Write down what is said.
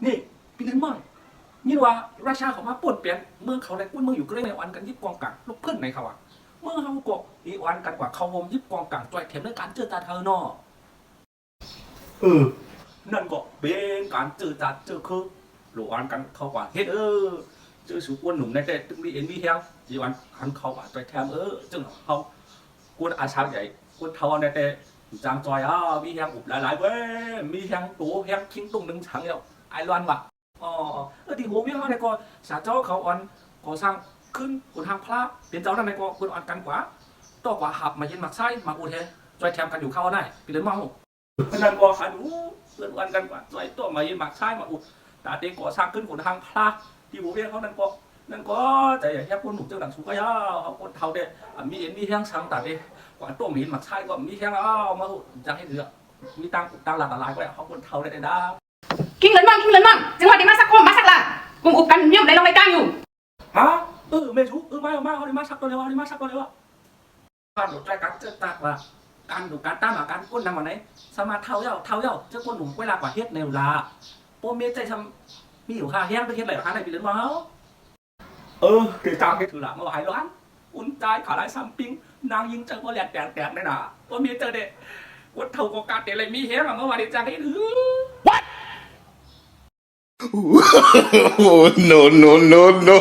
นี่พี่นั้นมั่งนี่ว่าราชาเขามาป่วนเปลี่ยนเมืองเขาในกุ้นเมืองอยู่ก็เลยในวันกันยิบกองกลางลูกเพื่อนในเขาอ่ะเมื่อเขาก็อีวันกันกว่าเขาวมยิบกองกลางจ่อยเข็มในการเจอตาเธอเนาะเออนั่นก็เป็นการเจอตาเจอคือหลวนกันเขากว่าเฮ็ดเจอสุกวนหนุ่มในแต่ตึงดีเอ็นวีแฮงอีวันหันเขากว่าจ่อยแถมจึงเขากวนอาชาใหญ่กวนเท่าในแต่จางจอยมีแฮงอุบหลายๆเว้ยมีแฮงตัวแฮงคิงตุ้งหนึ่งฉังแล้วไอรอนว่ะอ๋อที่หัววิ่งเขาในก็สาเจ้าเขาอ่อนก่อสร้างขึ้นคนทางพระเป็นเจ้านั่นในก็คนอ่อนกันกว่าต่อกว่าหับมาเย็นหมักไส้มาอุเทจอยแถมกันอยู่เข้าได้ปีเดินเมานั่นก็ขันเพื่อนอ่อนกันกว่าจอยตัวมาเย็นหมักไส้มาอุดแต่เด็กก่อสร้างขึ้นคนทางพระที่หัววิ่งเขานั่นก็ใจแค่คนหนุ่มเจ้าหลังสูงก็ย่าเขาคนเท่าเด็มีเอ็นมีแห้งช่างแต่เด็กกว่าตัวมีหมักไส้ก็มีแห้งมาจะให้เหลือมีตังหลากหลายก็เขาคนเท่าได้ด้าkinh lớn măngจังหวะนี้มาสักโคมาสักละกลุ่มอุบกันเยี่ยมในเรารายการอยู่ฮะไม่ถูกไม่เขาได้มาสักตัวเร็วได้มาสักตัวเร็วการดูใจการเจอตากว่าการดูการตามการก้นนำมาไหนสมาเท่าเย้าเจ้าก้นหนุ่มเวลากว่าเฮ็ดในเวลาโปเมียใจทำมีอยู่ค่าแห้งไปเฮ็ดอะไรหาไหนปีเดือนมาเกิดการเฮ็ดถือหลังมาหายร้านอุ่นใจขาลายซ้ำปิ้งนางยิงจังว่าแหลกแตกได้หนาโปเมียเจอเด็กวัดเท่ากับการเตะอะไรมีแห้งเมื่อวานนี้จังให้ถือ What Oh, no, no, no, no.